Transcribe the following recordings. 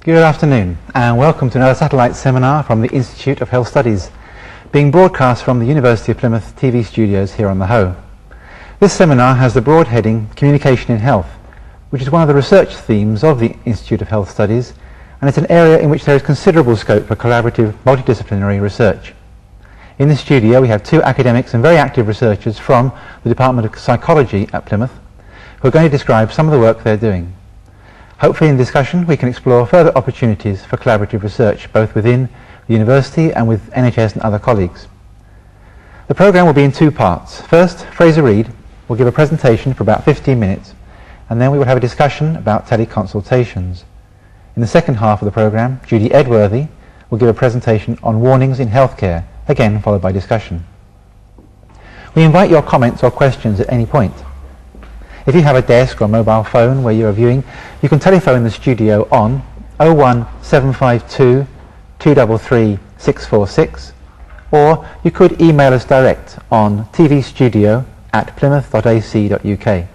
Good afternoon and welcome to another satellite seminar from the Institute of Health Studies, being broadcast from the University of Plymouth TV studios here on the Hoe. This seminar has the broad heading Communication in Health, which is one of the research themes of the Institute of Health Studies, and it's an area in which there is considerable scope for collaborative multidisciplinary research. In the studio we have two academics and very active researchers from the Department of Psychology at Plymouth who are going to describe some of the work they're doing. Hopefully in discussion we can explore further opportunities for collaborative research both within the university and with NHS and other colleagues. The programme will be in two parts. First, Fraser Reid will give a presentation for about 15 minutes and then we will have a discussion about teleconsultations. In the second half of the programme, Judy Edworthy will give a presentation on warnings in healthcare, again followed by discussion. We invite your comments or questions at any point. If you have a desk or mobile phone where you are viewing, you can telephone the studio on 01752 233 646, or you could email us direct on tvstudio@plymouth.ac.uk.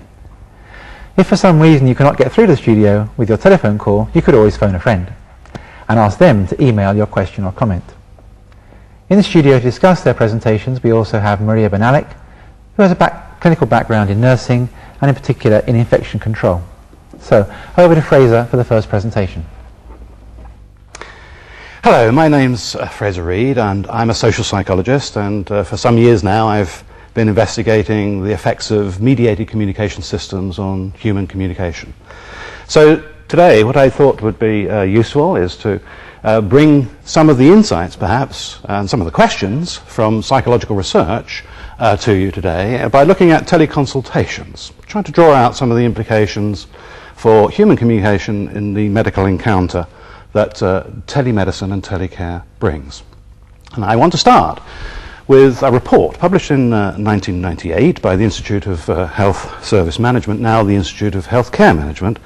If for some reason you cannot get through to the studio with your telephone call, you could always phone a friend and ask them to email your question or comment. In the studio to discuss their presentations we also have Maria Benalek, who has a clinical background in nursing and in particular in infection control. So, over to Fraser for the first presentation. Hello, my name's Fraser Reid and I'm a social psychologist, and for some years now I've been investigating the effects of mediated communication systems on human communication. So today what I thought would be useful is to bring some of the insights perhaps and some of the questions from psychological research to you today by looking at teleconsultations, trying to draw out some of the implications for human communication in the medical encounter that telemedicine and telecare brings. And I want to start with a report published in 1998 by the Institute of Health Service Management, now the Institute of Healthcare Management,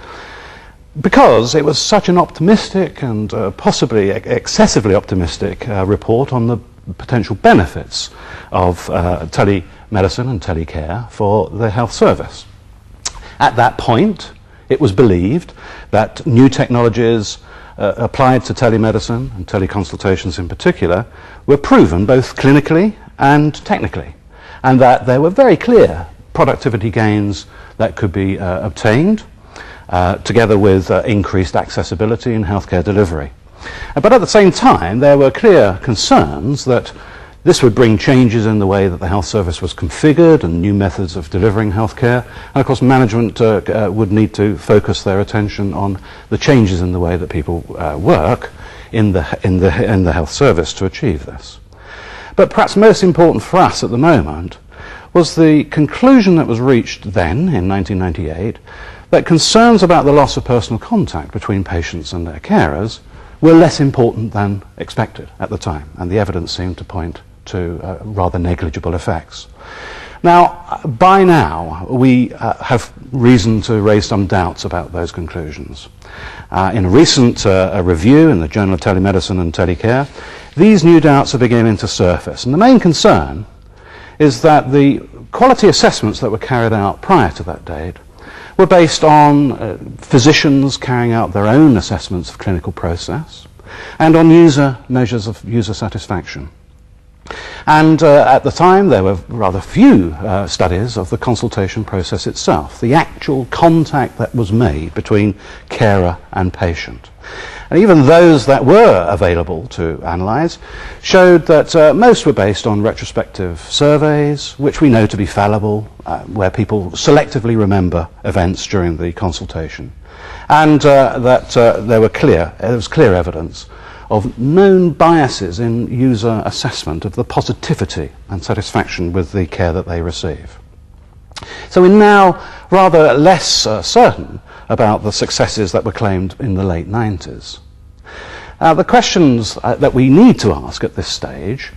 because it was such an optimistic and possibly excessively optimistic report on the potential benefits of telemedicine and telecare for the health service. At that point, it was believed that new technologies applied to telemedicine and teleconsultations in particular were proven both clinically and technically, and that there were very clear productivity gains that could be obtained together with increased accessibility in healthcare delivery. But at the same time, there were clear concerns that this would bring changes in the way that the health service was configured and new methods of delivering healthcare. And of course, management would need to focus their attention on the changes in the way that people work in the health service to achieve this. But perhaps most important for us at the moment was the conclusion that was reached then, in 1998, that concerns about the loss of personal contact between patients and their carers were less important than expected at the time, and the evidence seemed to point to rather negligible effects. Now, by now, we have reason to raise some doubts about those conclusions. In a recent review in the Journal of Telemedicine and Telecare, these new doubts are beginning to surface, and the main concern is that the quality assessments that were carried out prior to that date were based on physicians carrying out their own assessments of clinical process and on measures of user satisfaction. And at the time there were rather few studies of the consultation process itself, the actual contact that was made between carer and patient. And even those that were available to analyse showed that most were based on retrospective surveys, which we know to be fallible, where people selectively remember events during the consultation, and that there was clear evidence of known biases in user assessment of the positivity and satisfaction with the care that they receive. So we're now rather less certain about the successes that were claimed in the late 90s. The questions that we need to ask at this stage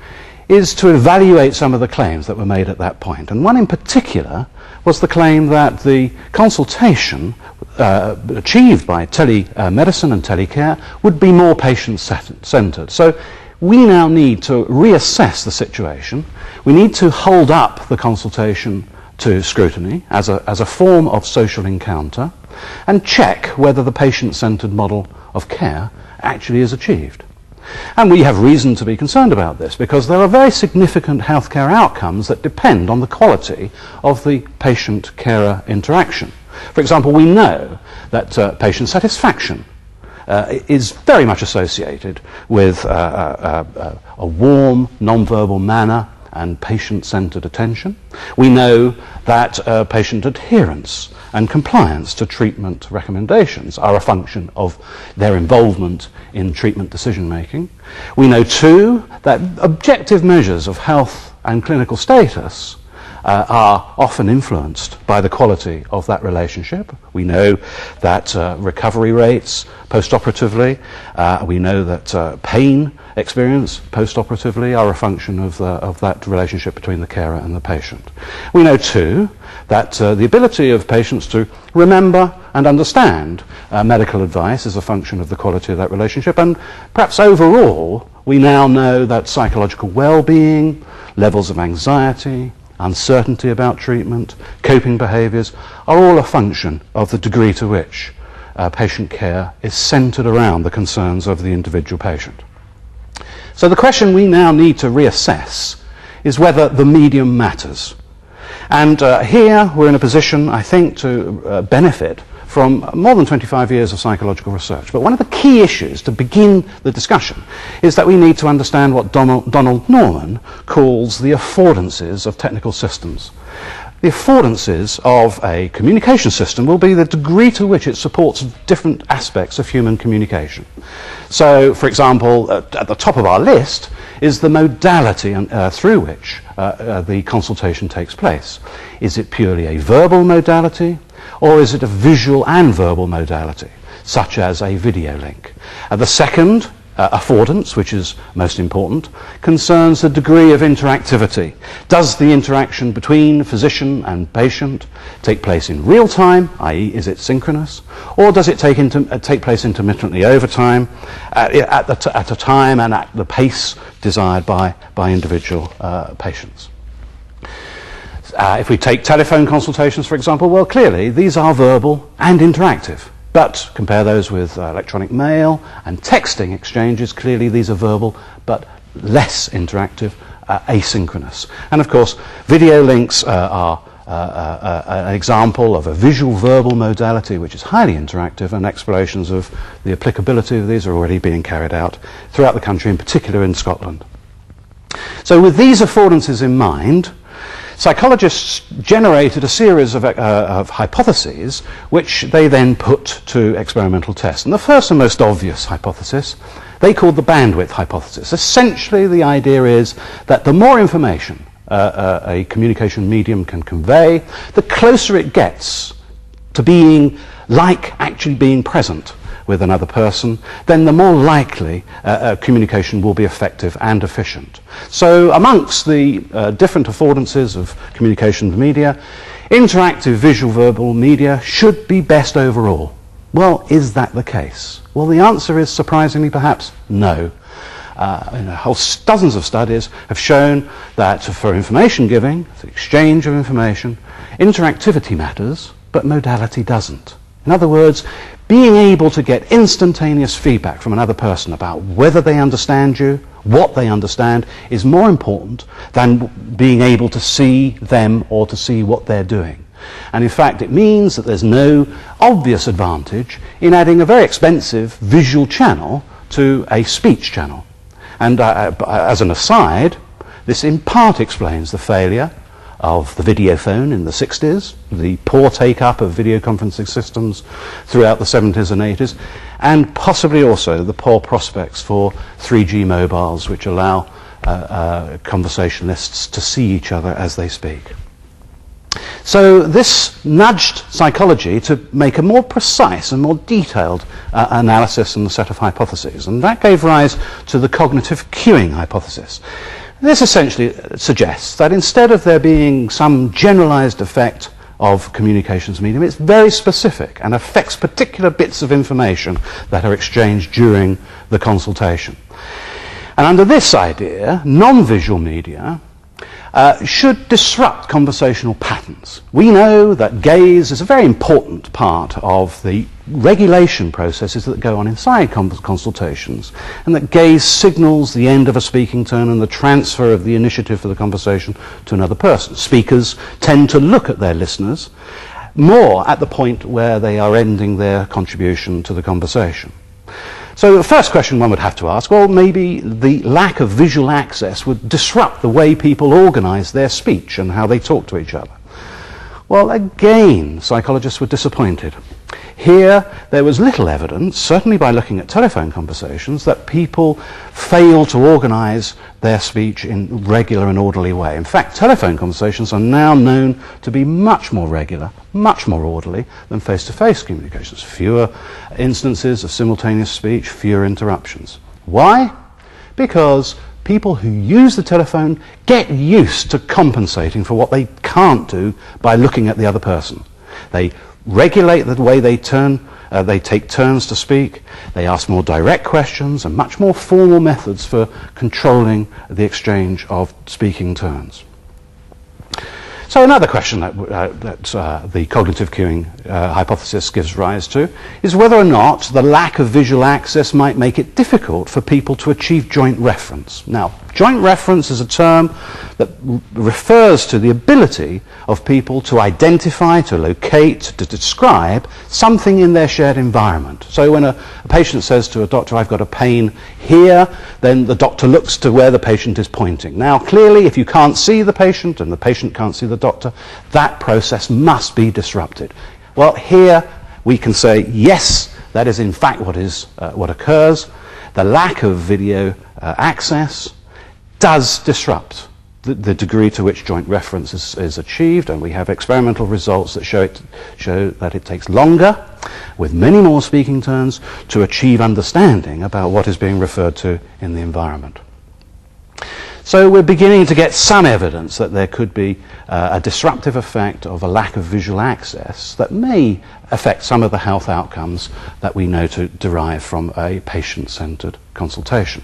is to evaluate some of the claims that were made at that point. And one in particular was the claim that the consultation achieved by telemedicine and telecare would be more patient-centered. So we now need to reassess the situation. We need to hold up the consultation to scrutiny as a form of social encounter and check whether the patient-centered model of care actually is achieved. And we have reason to be concerned about this because there are very significant healthcare outcomes that depend on the quality of the patient-carer interaction. For example, we know that patient satisfaction is very much associated with a warm, non-verbal manner and patient-centered attention. We know that patient adherence and compliance to treatment recommendations are a function of their involvement in treatment decision-making. We know, too, that objective measures of health and clinical status are often influenced by the quality of that relationship. We know that recovery rates post-operatively, we know that pain experience post-operatively are a function of that relationship between the carer and the patient. We know too that the ability of patients to remember and understand medical advice is a function of the quality of that relationship, and perhaps overall we now know that psychological well-being, levels of anxiety, uncertainty about treatment, coping behaviours are all a function of the degree to which patient care is centred around the concerns of the individual patient. So the question we now need to reassess is whether the medium matters. And here we're in a position, I think, to benefit from more than 25 years of psychological research. But one of the key issues to begin the discussion is that we need to understand what Donald Norman calls the affordances of technical systems. The affordances of a communication system will be the degree to which it supports different aspects of human communication. So, for example, at the top of our list is the modality through which the consultation takes place. Is it purely a verbal modality, or is it a visual and verbal modality, such as a video link? The second affordance, which is most important, concerns the degree of interactivity. Does the interaction between physician and patient take place in real time, i.e. is it synchronous, or does it take place intermittently over time, at a time and at the pace desired by individual patients? If we take telephone consultations, for example, well, clearly these are verbal and interactive. But compare those with electronic mail and texting exchanges. Clearly these are verbal but less interactive, asynchronous. And of course, video links are an example of a visual verbal modality which is highly interactive, and explorations of the applicability of these are already being carried out throughout the country, in particular in Scotland. So with these affordances in mind, psychologists generated a series of hypotheses which they then put to experimental tests. And the first and most obvious hypothesis they called the bandwidth hypothesis. Essentially the idea is that the more information a communication medium can convey, the closer it gets to being like actually being present with another person, then the more likely communication will be effective and efficient. So amongst the different affordances of communication media, interactive visual verbal media should be best overall. Well, is that the case? Well, the answer is surprisingly perhaps no. Dozens of studies have shown that for information giving, the exchange of information, interactivity matters, but modality doesn't. In other words, being able to get instantaneous feedback from another person about whether they understand you, what they understand, is more important than being able to see them or to see what they're doing. And in fact, it means that there's no obvious advantage in adding a very expensive visual channel to a speech channel. And as an aside, this in part explains the failure of the video phone in the 60s, the poor take-up of video conferencing systems throughout the 70s and 80s, and possibly also the poor prospects for 3G mobiles, which allow conversationalists to see each other as they speak. So this nudged psychology to make a more precise and more detailed analysis and a set of hypotheses, and that gave rise to the cognitive cueing hypothesis. This essentially suggests that instead of there being some generalized effect of communications medium, it's very specific and affects particular bits of information that are exchanged during the consultation. And under this idea, non-visual media should disrupt conversational patterns. We know that gaze is a very important part of the regulation processes that go on inside consultations, and that gaze signals the end of a speaking turn and the transfer of the initiative for the conversation to another person. Speakers tend to look at their listeners more at the point where they are ending their contribution to the conversation. So the first question one would have to ask, well, maybe the lack of visual access would disrupt the way people organize their speech and how they talk to each other. Well, again, psychologists were disappointed. Here, there was little evidence, certainly by looking at telephone conversations, that people fail to organize their speech in a regular and orderly way. In fact, telephone conversations are now known to be much more regular, much more orderly than face-to-face communications. Fewer instances of simultaneous speech, fewer interruptions. Why? Because people who use the telephone get used to compensating for what they can't do by looking at the other person. They regulate the way they take turns to speak, they ask more direct questions and much more formal methods for controlling the exchange of speaking turns. So another question that the cognitive cueing hypothesis gives rise to is whether or not the lack of visual access might make it difficult for people to achieve joint reference. Now, joint reference is a term that refers to the ability of people to identify, to locate, to describe something in their shared environment. So when a patient says to a doctor, "I've got a pain here," then the doctor looks to where the patient is pointing. Now, clearly, if you can't see the patient and the patient can't see the doctor, that process must be disrupted. Well, here we can say, yes, that is in fact what occurs. The lack of video access does disrupt the degree to which joint reference is achieved, and we have experimental results that show that it takes longer, with many more speaking turns, to achieve understanding about what is being referred to in the environment. So we're beginning to get some evidence that there could be a disruptive effect of a lack of visual access that may affect some of the health outcomes that we know to derive from a patient-centered consultation.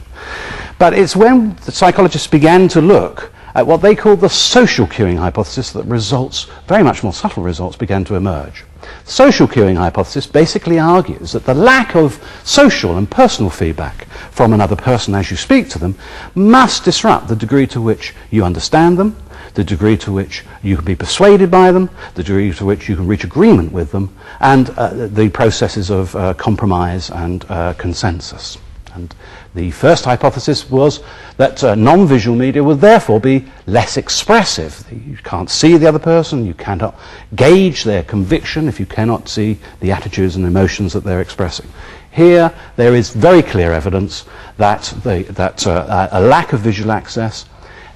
But it's when the psychologists began to look at what they called the social cueing hypothesis that results, very much more subtle results, began to emerge. The social cueing hypothesis basically argues that the lack of social and personal feedback from another person as you speak to them must disrupt the degree to which you understand them, the degree to which you can be persuaded by them, the degree to which you can reach agreement with them, and the processes of compromise and consensus. And the first hypothesis was that non-visual media will therefore be less expressive. You can't see the other person, you cannot gauge their conviction if you cannot see the attitudes and emotions that they're expressing. Here, there is very clear evidence that a lack of visual access,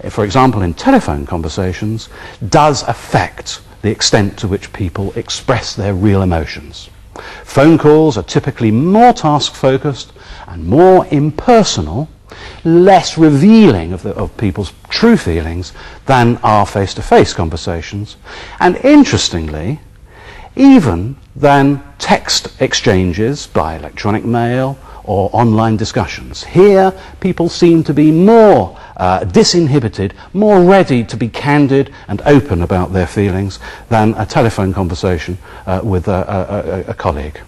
for example in telephone conversations, does affect the extent to which people express their real emotions. Phone calls are typically more task-focused and more impersonal, less revealing of people's true feelings than are face-to-face conversations, and interestingly, even than text exchanges by electronic mail or online discussions. Here, people seem to be more disinhibited, more ready to be candid and open about their feelings than a telephone conversation with a colleague.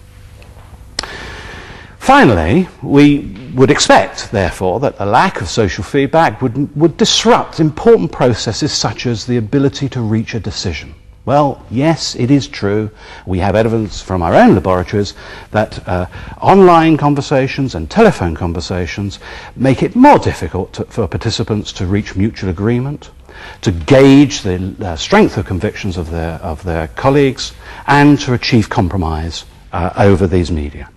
Finally, we would expect, therefore, that a lack of social feedback would disrupt important processes such as the ability to reach a decision. Well, yes, it is true. We have evidence from our own laboratories that online conversations and telephone conversations make it more difficult for participants to reach mutual agreement, to gauge the strength of convictions of their colleagues, and to achieve compromise over these media.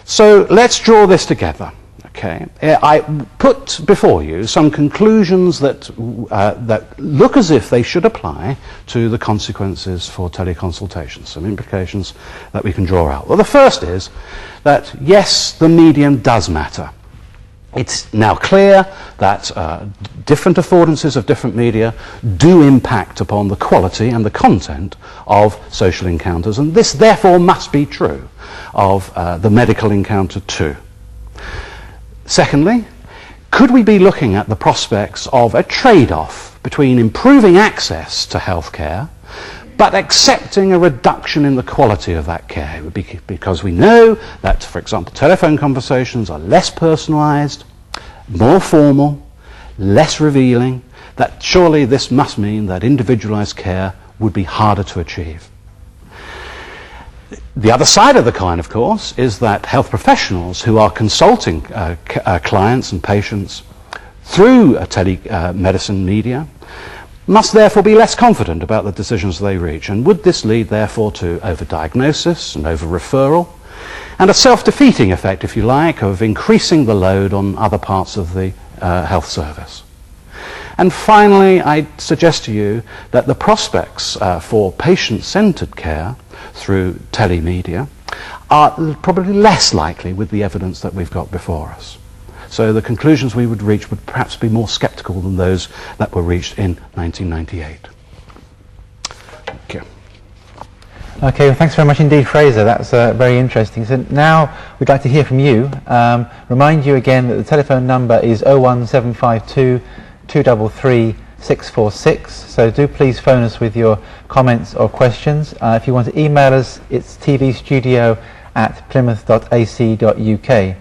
So let's draw this together. Okay, I put before you some conclusions that look as if they should apply to the consequences for teleconsultations, some implications that we can draw out. Well, the first is that, yes, the medium does matter. It's now clear that different affordances of different media do impact upon the quality and the content of social encounters, and this therefore must be true of the medical encounter too. Secondly, could we be looking at the prospects of a trade-off between improving access to healthcare but accepting a reduction in the quality of that care, because we know that, for example, telephone conversations are less personalised, more formal, less revealing, that surely this must mean that individualised care would be harder to achieve. The other side of the coin, of course, is that health professionals who are consulting clients and patients through telemedicine media must therefore be less confident about the decisions they reach. And would this lead, therefore, to overdiagnosis and over-referral, and a self-defeating effect, if you like, of increasing the load on other parts of the health service? And finally, I suggest to you that the prospects for patient-centred care through telemedia are probably less likely with the evidence that we've got before us. So the conclusions we would reach would perhaps be more sceptical than those that were reached in 1998. Thank you. Okay, well, thanks very much indeed, Fraser. That's very interesting. So now we'd like to hear from you. Remind you again that the telephone number is 01752 233 646. So do please phone us with your comments or questions. If you want to email us, it's tvstudio@plymouth.ac.uk.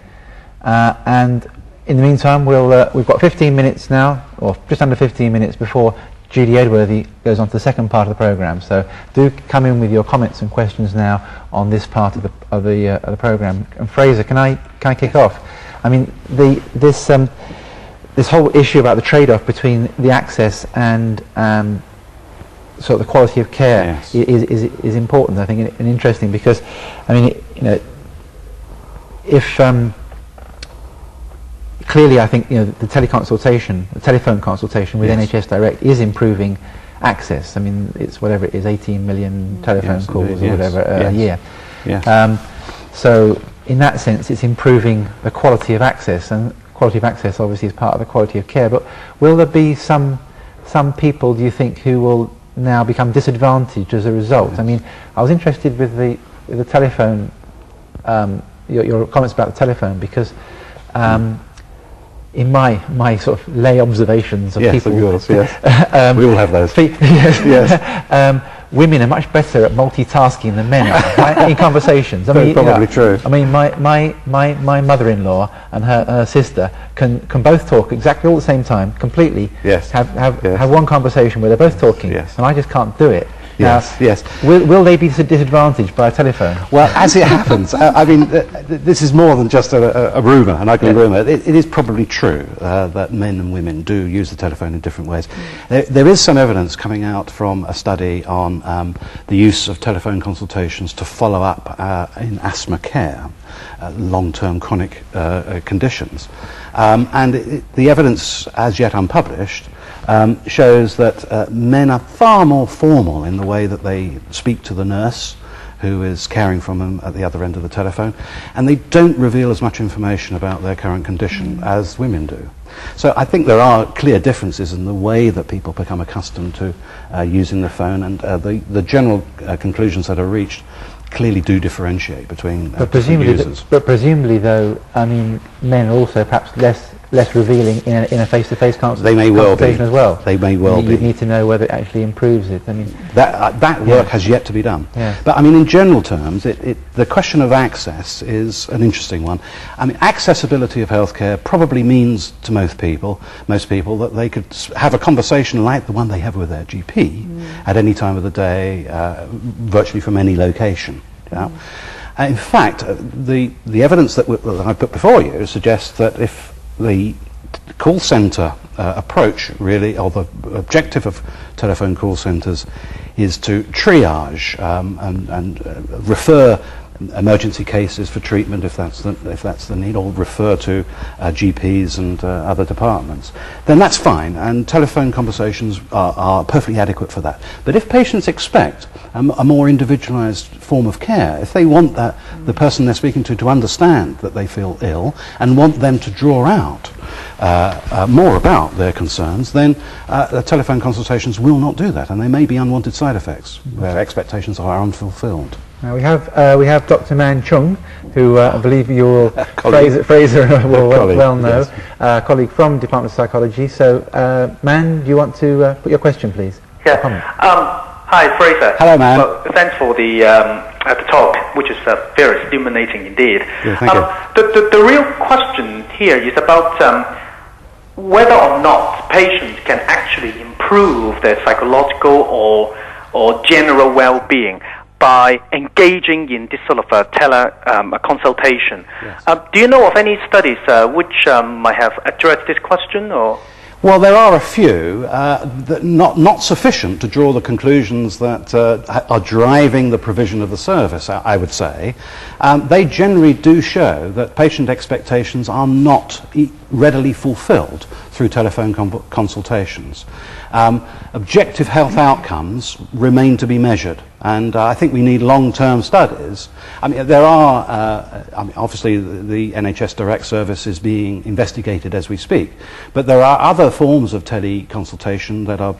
And in the meantime, we've got 15 minutes now, or just under 15 minutes before Judy Edworthy goes on to the second part of the programme. So do come in with your comments and questions now on this part of the programme. And Fraser, can I kick off? I mean, this whole issue about the trade-off between the access and sort of the quality of care is important, I think, and interesting, because I mean, if clearly, I think the telephone consultation with NHS Direct is improving access. I mean, it's whatever it is, 18 million telephone calls or whatever a year. Yes. So in that sense, it's improving the quality of access, and quality of access obviously is part of the quality of care. But will there be some people, do you think, who will now become disadvantaged as a result? Yes. I mean, I was interested with the telephone, your comments about the telephone, because in my sort of lay observations of people, of course, yes. We all have those. Yes. Women are much better at multitasking than men are, right, in conversations. I mean, probably true. I mean, my mother-in-law and her sister can both talk exactly all at the same time, completely. Yes. Have one conversation where they're both talking. Yes. And I just can't do it. Yes, yes. Will they be disadvantaged by a telephone? Well, as it happens, I mean, this is more than just a rumour, an ugly rumour. It is probably true that men and women do use the telephone in different ways. There is some evidence coming out from a study on the use of telephone consultations to follow up in asthma care, long-term chronic conditions. And the evidence, as yet unpublished, shows that men are far more formal in the way that they speak to the nurse who is caring for them at the other end of the telephone, and they don't reveal as much information about their current condition as women do. So I think there are clear differences in the way that people become accustomed to using the phone, and the general conclusions that are reached clearly do differentiate between different users. But presumably, though, I mean, men are also perhaps less revealing in a face-to-face consultation. They may well be as well. They may well be. You need to know whether it actually improves it. I mean, that work has yet to be done. Yes. But I mean, in general terms, the question of access is an interesting one. I mean, accessibility of healthcare probably means to most people that they could have a conversation like the one they have with their GP at any time of the day, virtually from any location. In fact, the evidence that I put before you suggests that if the call centre approach, really, or the objective of telephone call centres is to triage and refer emergency cases for treatment if that's the need, or refer to GPs and other departments, then that's fine, and telephone conversations are perfectly adequate for that. But if patients expect a more individualised form of care, if they want the person they're speaking to understand that they feel ill and want them to draw out more about their concerns, then the telephone consultations will not do that, and there may be unwanted side effects where expectations are unfulfilled. Now we have Dr. Man Chung, who I believe you will Fraser will well know, yes. Colleague from Department of Psychology. So, Man, do you want to put your question, please? Yeah. Hi, Fraser. Hello, Man. Well, thanks for the talk, which is very stimulating indeed. Yeah, thank you. The real question here is about whether or not patients can actually improve their psychological or general well-being by engaging in this sort of teleconsultation. Yes. Do you know of any studies which might have addressed this question, or? Well, there are a few, not sufficient to draw the conclusions that are driving the provision of the service, I would say. They generally do show that patient expectations are not readily fulfilled through telephone consultations. Objective health outcomes remain to be measured, and I think we need long-term studies. I mean, there are, obviously the NHS Direct service is being investigated as we speak, but there are other forms of teleconsultation that are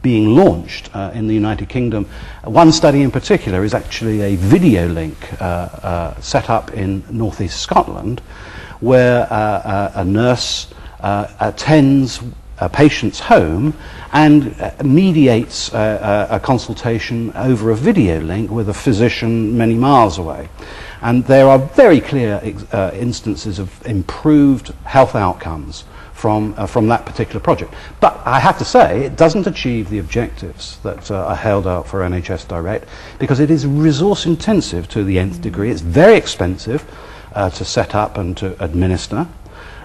being launched in the United Kingdom. One study in particular is actually a video link set up in northeast Scotland, where a nurse attends a patient's home and mediates a consultation over a video link with a physician many miles away. And there are very clear instances of improved health outcomes from that particular project. But I have to say, it doesn't achieve the objectives that are held out for NHS Direct, because it is resource intensive to the nth degree. It's very expensive to set up and to administer.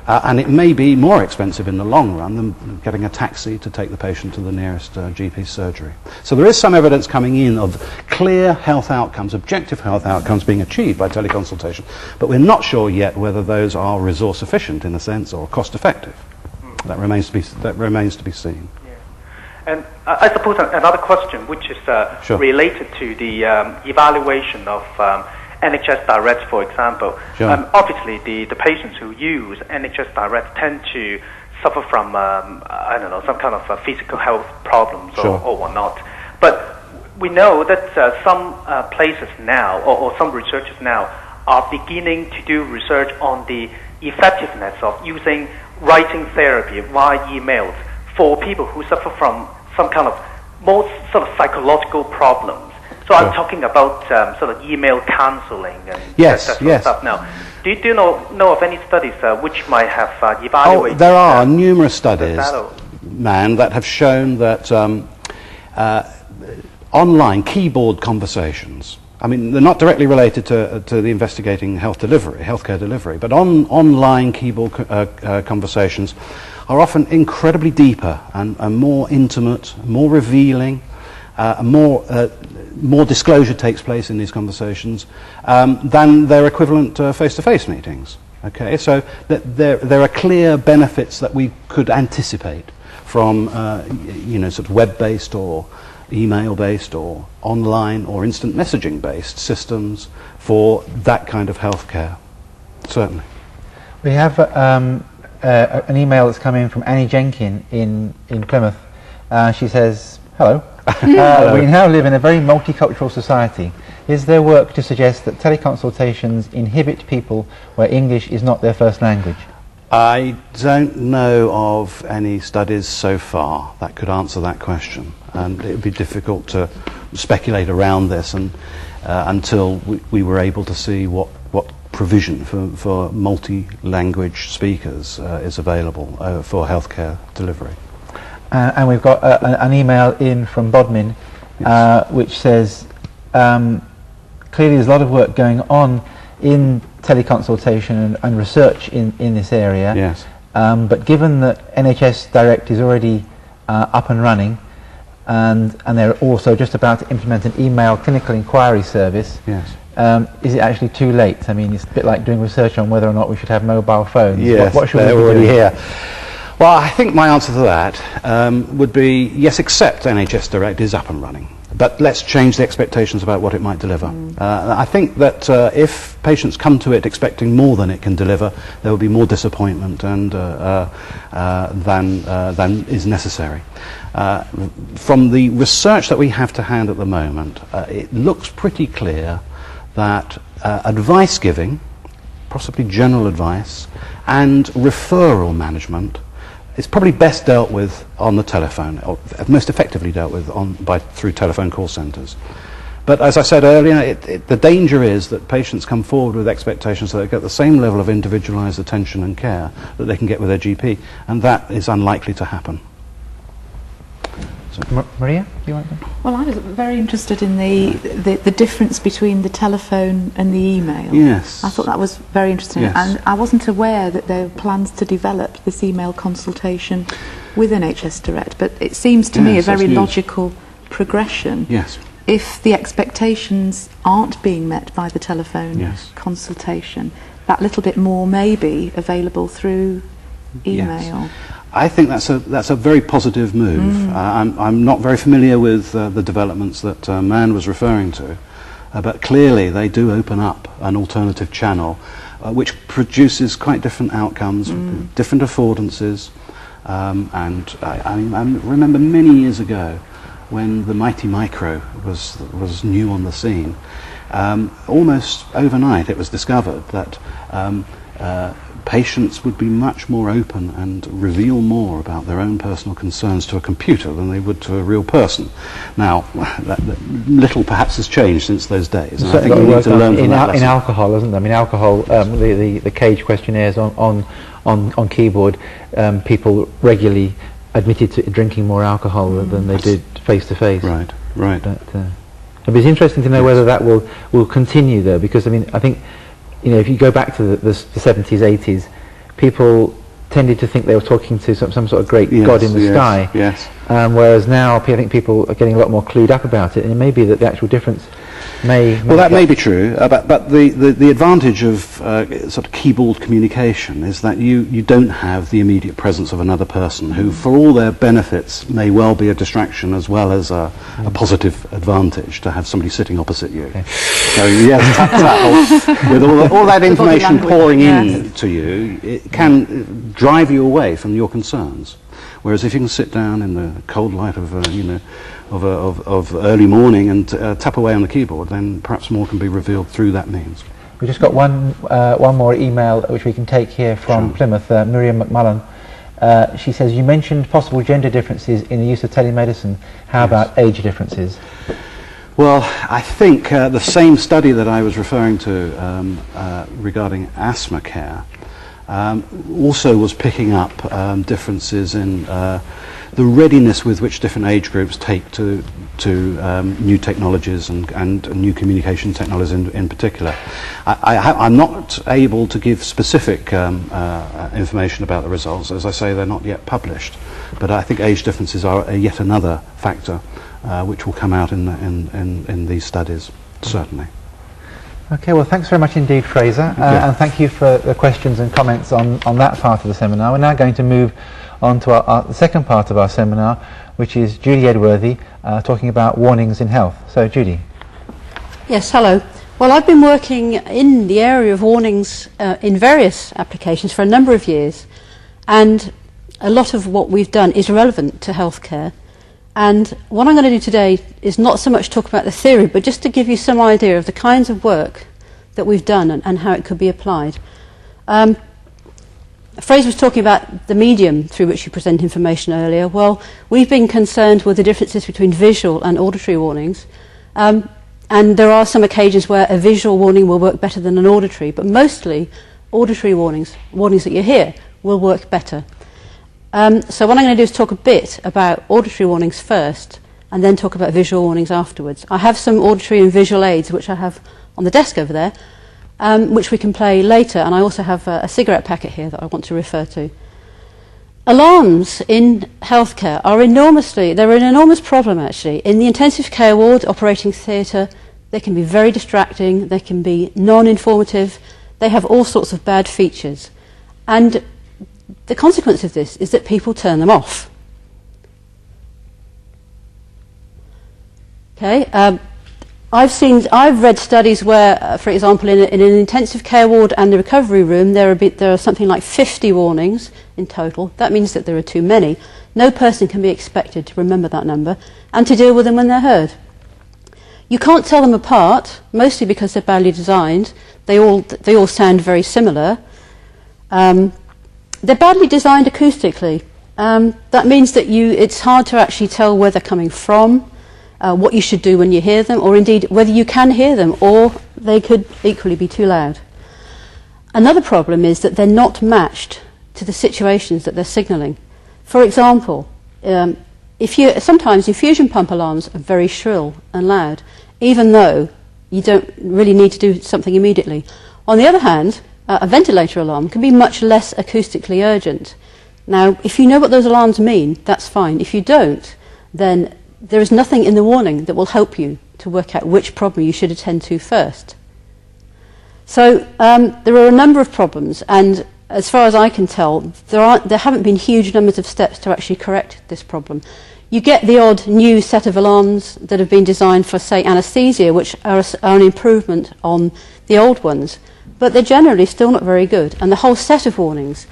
And it may be more expensive in the long run than getting a taxi to take the patient to the nearest GP surgery. So there is some evidence coming in of clear health outcomes, objective health outcomes being achieved by teleconsultation, but we're not sure yet whether those are resource efficient in a sense or cost effective. That remains to be seen. Yeah. And I suppose another question, which is Sure. related to the evaluation of NHS Direct, for example. Sure. Obviously, the patients who use NHS Direct tend to suffer from, I don't know, some kind of physical health problems Sure. or whatnot. But we know that some places now, or some researchers now, are beginning to do research on the effectiveness of using writing therapy via emails for people who suffer from some kind of more sort of psychological problems. So I'm talking about sort of email counseling and that sort of stuff now. Do you know of any studies which might have evaluated? Oh, there are numerous studies, Man, that have shown that online keyboard conversations, I mean, they're not directly related to the investigating healthcare delivery, but online keyboard conversations are often incredibly deeper and more intimate, more revealing, more disclosure takes place in these conversations than their equivalent face-to-face meetings. Okay, so there are clear benefits that we could anticipate from sort of web-based or email-based or online or instant messaging-based systems for that kind of healthcare. Certainly. We have an email that's come in from Annie Jenkin in Plymouth. She says, hello. We now live in a very multicultural society. Is there work to suggest that teleconsultations inhibit people where English is not their first language? I don't know of any studies so far that could answer that question, and it would be difficult to speculate around this until we were able to see what provision for multi-language speakers is available for healthcare delivery. And we've got an email in from Bodmin, which says, clearly there's a lot of work going on in teleconsultation and research in this area. Yes. But given that NHS Direct is already up and running, and they're also just about to implement an email clinical inquiry service, yes. Is it actually too late? I mean, it's a bit like doing research on whether or not we should have mobile phones. Yes, what should they're we be already doing? here. Well, I think my answer to that would be yes, except NHS Direct is up and running. But let's change the expectations about what it might deliver. I think that if patients come to it expecting more than it can deliver, there will be more disappointment and, than is necessary. From the research that we have to hand at the moment, it looks pretty clear that advice giving, possibly general advice, and referral management is probably best dealt with on the telephone, or most effectively dealt with through telephone call centres. But as I said earlier, the danger is that patients come forward with expectations that they get the same level of individualised attention and care that they can get with their GP, and that is unlikely to happen. Maria, you want to? Well, I was very interested in the difference between the telephone and the email. Yes. I thought that was very interesting. Yes. And I wasn't aware that there were plans to develop this email consultation with NHS Direct, but it seems to me a very logical progression. Yes. If the expectations aren't being met by the telephone consultation, that little bit more may be available through email. Yes. I think that's a very positive move. I'm not very familiar with the developments that Mann was referring to, but clearly they do open up an alternative channel which produces quite different outcomes, different affordances, and I remember many years ago when the Mighty Micro was new on the scene. Almost overnight it was discovered that patients would be much more open and reveal more about their own personal concerns to a computer than they would to a real person. Now, that little perhaps has changed since those days, and I think we need to learn from that lesson. In alcohol, isn't there? I mean, alcohol, the cage questionnaires on keyboard, people regularly admitted to drinking more alcohol than they did face to face. Right, right. But it'd be interesting to know whether that will continue, though, because I mean, I think, you know, if you go back to the 70s, 80s, people tended to think they were talking to some sort of great god in the sky. Yes. Whereas now, I think people are getting a lot more clued up about it, and it may be that the actual difference may... Well, that may be true, but the advantage of sort of keyboard communication is that you don't have the immediate presence of another person who, for all their benefits, may well be a distraction as well as a positive advantage to have somebody sitting opposite you. Okay. So yes, tap, with all that information pouring in to you, it can drive you away from your concerns. Whereas if you can sit down in the cold light of of early morning and tap away on the keyboard, then perhaps more can be revealed through that means. We've just got one more email which we can take here from Plymouth, Miriam McMullen. She says, you mentioned possible gender differences in the use of telemedicine. How about age differences? Well, I think the same study that I was referring to regarding asthma care also was picking up differences in the readiness with which different age groups take to new technologies and new communication technologies in particular. I'm not able to give specific information about the results. As I say, they're not yet published, but I think age differences are yet another factor which will come out in these studies, certainly. Okay, well, thanks very much indeed, Fraser, and thank you for the questions and comments on that part of the seminar. We're now going to move on to the second part of our seminar, which is Judy Edworthy talking about warnings in health. So, Judy. Yes, hello. Well, I've been working in the area of warnings in various applications for a number of years, and a lot of what we've done is relevant to healthcare. And what I'm going to do today is not so much talk about the theory, but just to give you some idea of the kinds of work that we've done and how it could be applied. Fraser was talking about the medium through which you present information earlier. Well, we've been concerned with the differences between visual and auditory warnings. And there are some occasions where a visual warning will work better than an auditory, but mostly auditory warnings that you hear, will work better. So what I'm going to do is talk a bit about auditory warnings first, and then talk about visual warnings afterwards. I have some auditory and visual aids, which I have on the desk over there, which we can play later, and I also have a cigarette packet here that I want to refer to. Alarms in healthcare are they're an enormous problem actually. In the intensive care ward, operating theatre, they can be very distracting, they can be non-informative, they have all sorts of bad features. And the consequence of this is that people turn them off. Okay, I've read studies where, for example, in an intensive care ward and the recovery room, there are something like 50 warnings in total. That means that there are too many. No person can be expected to remember that number and to deal with them when they're heard. You can't tell them apart, mostly because they're badly designed. They all sound very similar. They're badly designed acoustically. That means that it's hard to actually tell where they're coming from, what you should do when you hear them, or indeed whether you can hear them, or they could equally be too loud. Another problem is that they're not matched to the situations that they're signalling. For example, sometimes infusion pump alarms are very shrill and loud, even though you don't really need to do something immediately. On the other hand, a ventilator alarm can be much less acoustically urgent. Now, if you know what those alarms mean, that's fine. If you don't, then there is nothing in the warning that will help you to work out which problem you should attend to first. So there are a number of problems, and as far as I can tell, there haven't been huge numbers of steps to actually correct this problem. You get the odd new set of alarms that have been designed for, say, anaesthesia, which are an improvement on the old ones, but they're generally still not very good, and the whole set of warnings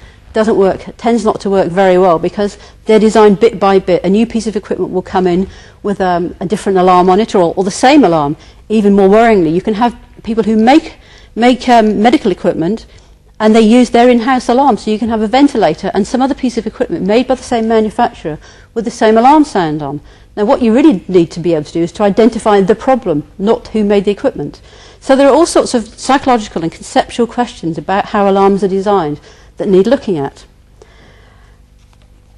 tends not to work very well because they're designed bit by bit. A new piece of equipment will come in with a different alarm on it, or the same alarm. Even more worryingly, you can have people who make medical equipment and they use their in-house alarm, so you can have a ventilator and some other piece of equipment made by the same manufacturer with the same alarm sound on. Now, what you really need to be able to do is to identify the problem, not who made the equipment. So there are all sorts of psychological and conceptual questions about how alarms are designed that need looking at.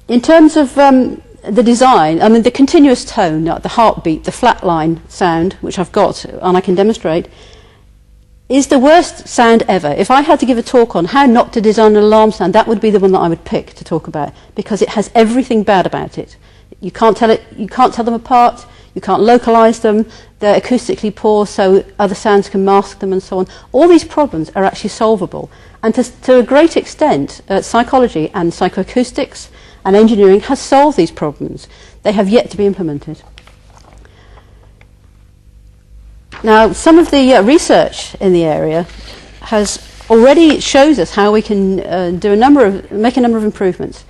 In terms of the design, I mean, the continuous tone, the heartbeat, the flatline sound, which I've got and I can demonstrate, is the worst sound ever. If I had to give a talk on how not to design an alarm sound, that would be the one that I would pick to talk about, because it has everything bad about it. You can't tell them apart, you can't localize them, they're acoustically poor, so other sounds can mask them and so on. All these problems are actually solvable. And to a great extent, psychology and psychoacoustics and engineering has solved these problems. They have yet to be implemented. Now, some of the research in the area has already shows us how we can make a number of improvements.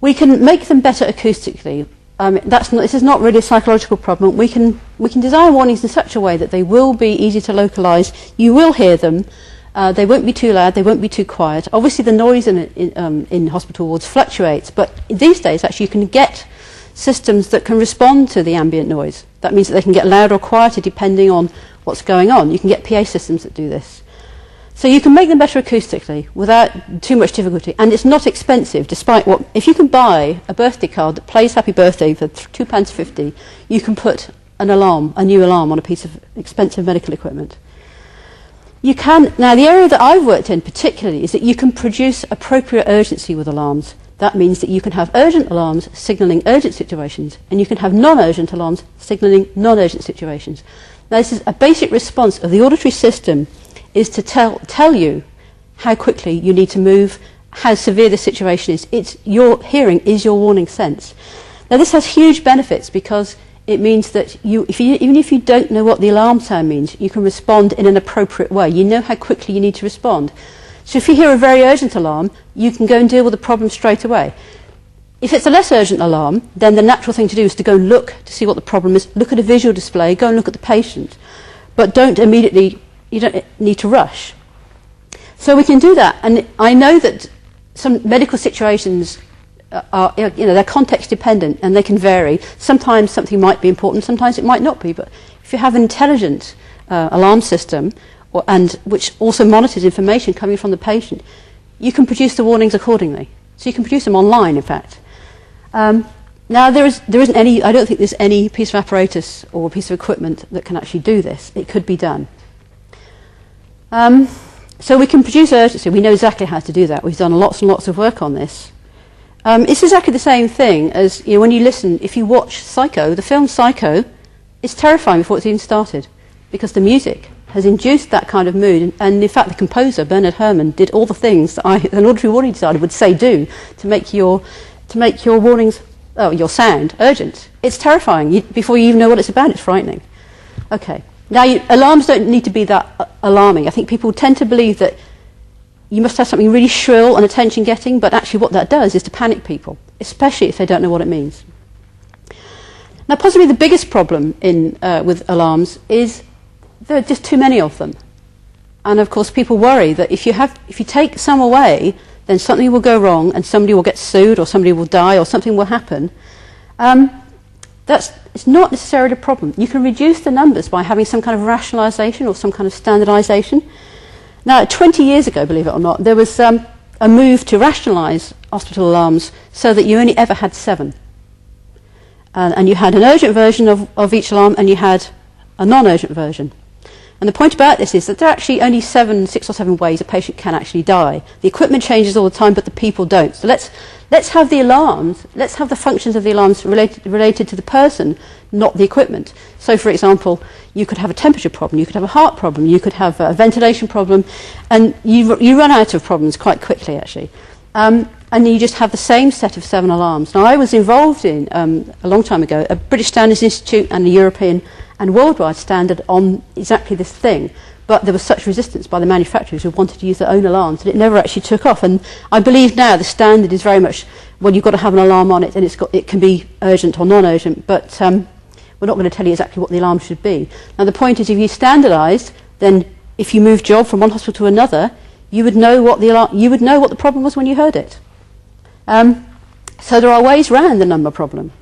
We can make them better acoustically. This is not really a psychological problem. We can design warnings in such a way that they will be easy to localize. You will hear them. They won't be too loud. They won't be too quiet. Obviously, the noise in hospital wards fluctuates, but these days, actually, you can get systems that can respond to the ambient noise. That means that they can get louder or quieter depending on what's going on. You can get PA systems that do this. So you can make them better acoustically without too much difficulty. And it's not expensive, despite what... If you can buy a birthday card that plays Happy Birthday for £2.50, you can put a new alarm on a piece of expensive medical equipment. Now, the area that I've worked in particularly is that you can produce appropriate urgency with alarms. That means that you can have urgent alarms signalling urgent situations, and you can have non-urgent alarms signalling non-urgent situations. Now, this is a basic response of the auditory system, is to tell you how quickly you need to move, how severe the situation is. Your hearing is your warning sense. Now, this has huge benefits because it means that even if you don't know what the alarm sound means, you can respond in an appropriate way. You know how quickly you need to respond. So if you hear a very urgent alarm, you can go and deal with the problem straight away. If it's a less urgent alarm, then the natural thing to do is to go and look to see what the problem is, look at a visual display, go and look at the patient, but you don't need to rush. So we can do that, and I know that some medical situations they're context dependent and they can vary. Sometimes something might be important, sometimes it might not be, but if you have an intelligent alarm system, which also monitors information coming from the patient, you can produce the warnings accordingly. So you can produce them online, in fact. Now, there isn't any. I don't think there's any piece of apparatus or piece of equipment that can actually do this. It could be done. So we can produce urgency. We know exactly how to do that. We've done lots and lots of work on this. It's exactly the same thing as when you listen. If you watch Psycho, the film Psycho, it's terrifying before it's even started, because the music has induced that kind of mood. And in fact, the composer, Bernard Herrmann, did all the things that an auditory warning designer would say do to make your warnings, your sound, urgent. It's terrifying. Before you even know what it's about, it's frightening. Okay. Now, alarms don't need to be that alarming. I think people tend to believe that you must have something really shrill and attention-getting, but actually what that does is to panic people, especially if they don't know what it means. Now, possibly the biggest problem with alarms is there are just too many of them. And of course, people worry that if you take some away, then something will go wrong and somebody will get sued or somebody will die or something will happen. It's not necessarily a problem. You can reduce the numbers by having some kind of rationalisation or some kind of standardisation. Now, 20 years ago, believe it or not, there was a move to rationalise hospital alarms so that you only ever had 7. And you had an urgent version of each alarm and you had a non-urgent version. And the point about this is that there are actually only 6 or 7 ways a patient can actually die. The equipment changes all the time, but the people don't. So let's have the alarms, let's have the functions of the alarms related to the person, not the equipment. So, for example, you could have a temperature problem, you could have a heart problem, you could have a ventilation problem, and you run out of problems quite quickly, actually. And you just have the same set of 7 alarms. Now, I was involved in, a long time ago, a British Standards Institute and a European and worldwide standard on exactly this thing. But there was such resistance by the manufacturers who wanted to use their own alarms that it never actually took off. And I believe now the standard is very much, well, you've got to have an alarm on it and it can be urgent or non-urgent, but we're not going to tell you exactly what the alarm should be. Now, the point is, if you standardised, then if you moved job from one hospital to another, you would know what the problem was when you heard it. So there are ways around the number problem.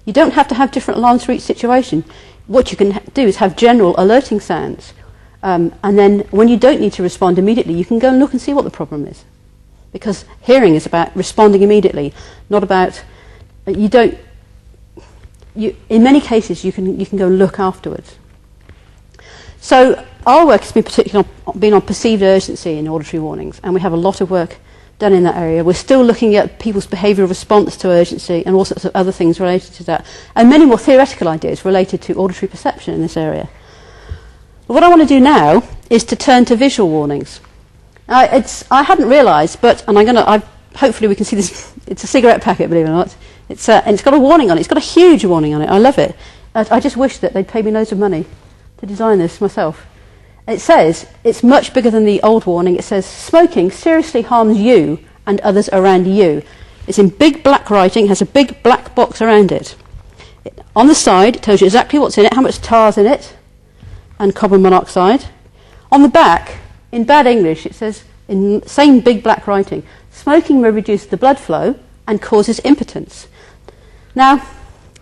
You don't have to have different alarms for each situation. What you can do is have general alerting sounds. And then when you don't need to respond immediately, you can go and look and see what the problem is. Because hearing is about responding immediately, not about... in many cases, you can go and look afterwards. So our work has been particularly on perceived urgency in auditory warnings, and we have a lot of work done in that area. We're still looking at people's behavioural response to urgency and all sorts of other things related to that, and many more theoretical ideas related to auditory perception in this area. But what I want to do now is to turn to visual warnings. I hadn't realised, hopefully we can see this. It's a cigarette packet, believe it or not. And it's got a warning on it. It's got a huge warning on it. I love it. I just wish that they'd paid me loads of money to design this myself. It says, it's much bigger than the old warning. It says, smoking seriously harms you and others around you. It's in big black writing, has a big black box around it. On the side, it tells you exactly what's in it, how much tar's in it, and carbon monoxide. On the back, in bad English, it says, in same big black writing, smoking may reduce the blood flow and causes impotence. Now,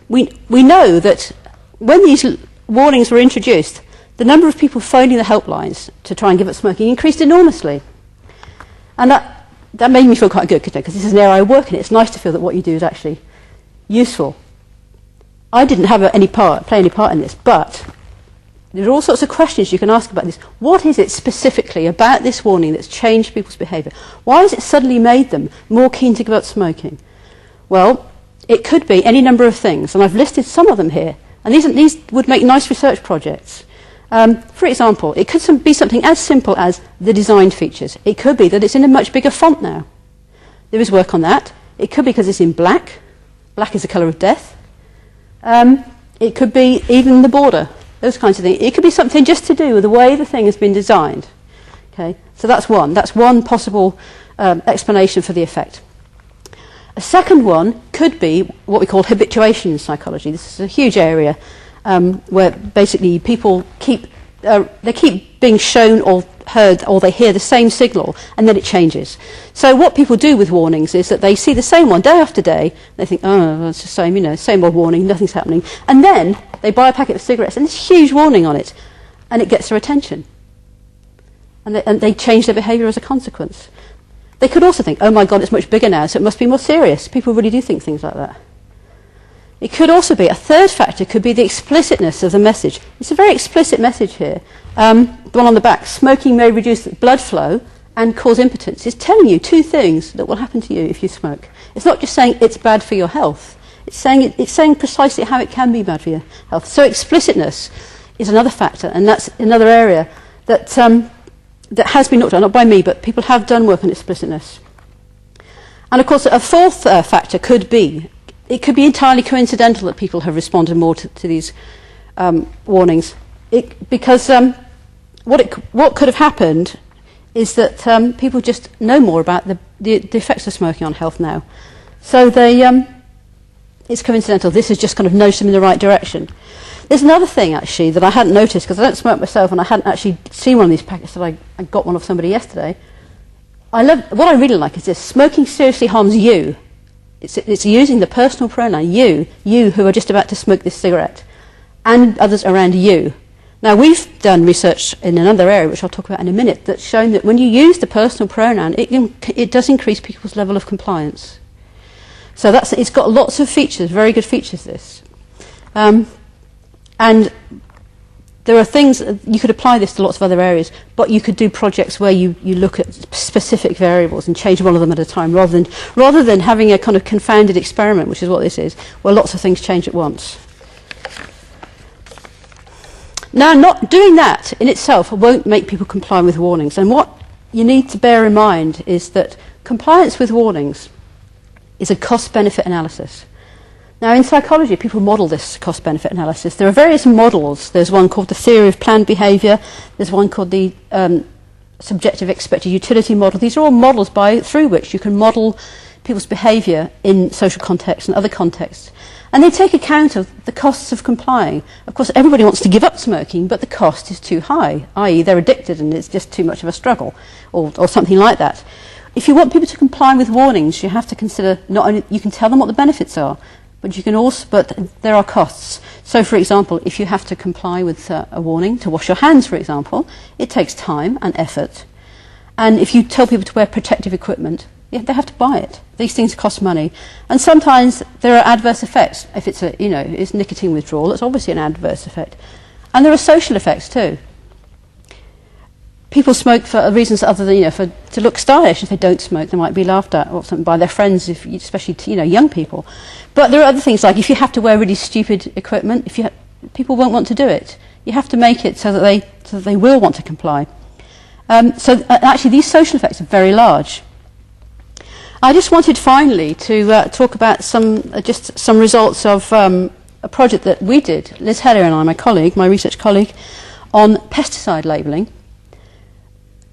we know that when these warnings were introduced, the number of people phoning the helplines to try and give up smoking increased enormously. And that made me feel quite good, because this is an area I work in. It's nice to feel that what you do is actually useful. I didn't have play any part in this, but there are all sorts of questions you can ask about this. What is it specifically about this warning that's changed people's behaviour? Why has it suddenly made them more keen to give up smoking? Well, it could be any number of things, and I've listed some of them here. And these would make nice research projects. For example, it could be something as simple as the design features. It could be that it's in a much bigger font now. There is work on that. It could be because it's in black. Black is the colour of death. It could be even the border, those kinds of things. It could be something just to do with the way the thing has been designed. Okay, so that's one. That's one possible explanation for the effect. A second one could be what we call habituation in psychology. This is a huge area where basically people keep being shown or heard, or they hear the same signal, and then it changes. So what people do with warnings is that they see the same one day after day. They think, oh, it's the same, same old warning, nothing's happening. And then they buy a packet of cigarettes, and this huge warning on it, and it gets their attention. And they change their behaviour as a consequence. They could also think, oh my God, it's much bigger now, so it must be more serious. People really do think things like that. It could also be, a third factor could be the explicitness of the message. It's a very explicit message here. The one on the back, smoking may reduce blood flow and cause impotence. It's telling you two things that will happen to you if you smoke. It's not just saying it's bad for your health. It's saying precisely how it can be bad for your health. So explicitness is another factor, and that's another area that that has been looked at, not by me, but people have done work on explicitness. And of course, a fourth factor could be, it could be entirely coincidental that people have responded more to these warnings. Because what could have happened is that people just know more about the effects of smoking on health now. So it's coincidental. This is just kind of nudged them in the right direction. There's another thing, actually, that I hadn't noticed, because I don't smoke myself, and I hadn't actually seen one of these packets, that I got one of somebody yesterday. What I really like is this: smoking seriously harms you. It's using the personal pronoun, you who are just about to smoke this cigarette, and others around you. Now, we've done research in another area, which I'll talk about in a minute, that's shown that when you use the personal pronoun, it does increase people's level of compliance. So it's got lots of features, very good features, this. And there are things, you could apply this to lots of other areas, but you could do projects where you look at specific variables and change one of them at a time, rather than having a kind of confounded experiment, which is what this is, where lots of things change at once. Now, not doing that in itself won't make people comply with warnings. And what you need to bear in mind is that compliance with warnings is a cost-benefit analysis. Now, in psychology, people model this cost-benefit analysis. There are various models. There's one called the theory of planned behaviour. There's one called the subjective expected utility model. These are all models through which you can model people's behaviour in social contexts and other contexts. And they take account of the costs of complying. Of course, everybody wants to give up smoking, but the cost is too high, i.e. they're addicted and it's just too much of a struggle, or something like that. If you want people to comply with warnings, you have to consider, not only you can tell them what the benefits are, but there are costs. So, for example, if you have to comply with a warning to wash your hands, for example, it takes time and effort. And if you tell people to wear protective equipment, they have to buy it. These things cost money. And sometimes there are adverse effects. If it's nicotine withdrawal, it's obviously an adverse effect. And there are social effects too. People smoke for reasons other than, to look stylish. If they don't smoke, they might be laughed at or something by their friends, especially young people. But there are other things, like if you have to wear really stupid equipment, people won't want to do it. You have to make it so that they will want to comply. Actually, these social effects are very large. I just wanted finally to talk about some results of a project that we did, Liz Hellier and I, my research colleague, on pesticide labelling.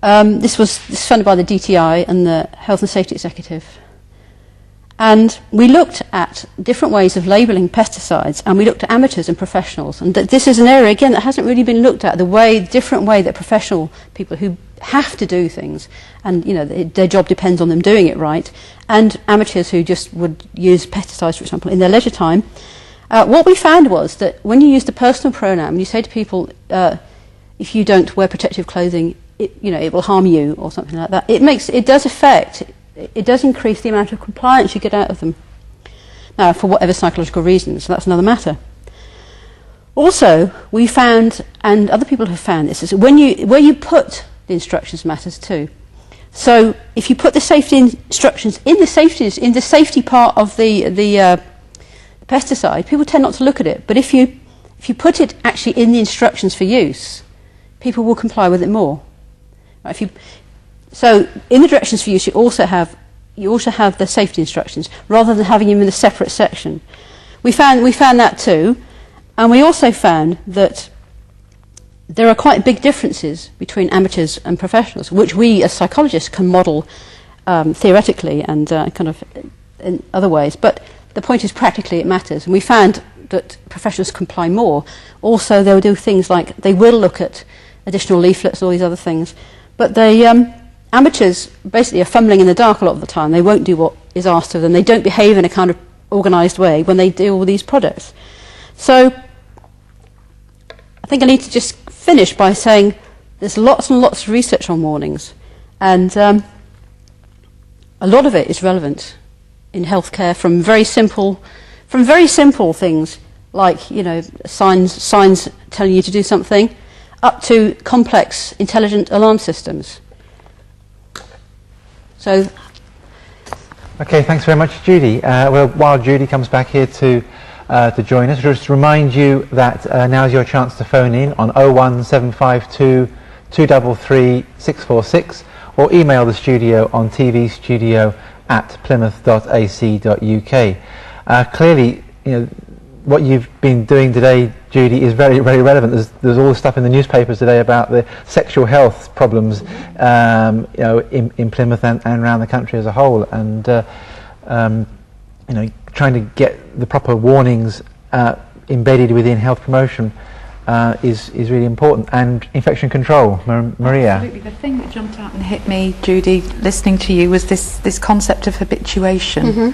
This was funded by the DTI and the Health and Safety Executive. And we looked at different ways of labelling pesticides, and we looked at amateurs and professionals. And this is an area, again, that hasn't really been looked at, the different way that professional people who have to do things, and their job depends on them doing it right, and amateurs who just would use pesticides, for example, in their leisure time. What we found was that when you use the personal pronoun, when you say to people, if you don't wear protective clothing, it will harm you, or something like that, it does increase the amount of compliance you get out of them. Now, for whatever psychological reasons, so that's another matter. Also, we found, and other people have found this, is where you put the instructions matters too. So, if you put the safety instructions in the safety part of the pesticide, people tend not to look at it. But if you put it actually in the instructions for use, people will comply with it more. Right, so, in the directions for use, you also have the safety instructions, rather than having them in a separate section. We found that too, and we also found that there are quite big differences between amateurs and professionals, which we as psychologists can model theoretically and kind of in other ways. But the point is, practically it matters, and we found that professionals comply more. Also, they'll do things like they will look at additional leaflets, all these other things, but amateurs basically are fumbling in the dark a lot of the time. They won't do what is asked of them. They don't behave in a kind of organised way when they deal with these products. So I think I need to just finish by saying there's lots and lots of research on warnings, and a lot of it is relevant in healthcare, from very simple things like signs telling you to do something, up to complex intelligent alarm systems. So, okay, thanks very much, Judy. Well, while Judy comes back here to join us, just remind you that now is your chance to phone in on 01752 233 646, or email the studio on tvstudio@plymouth.ac.uk. Clearly, what you've been doing today, Judy, is very, very relevant. There's all this stuff in the newspapers today about the sexual health problems, in Plymouth and around the country as a whole, and trying to get the proper warnings embedded within health promotion is really important, and infection control. Maria. Absolutely. The thing that jumped out and hit me, Judy, listening to you, was this concept of habituation. Mm-hmm.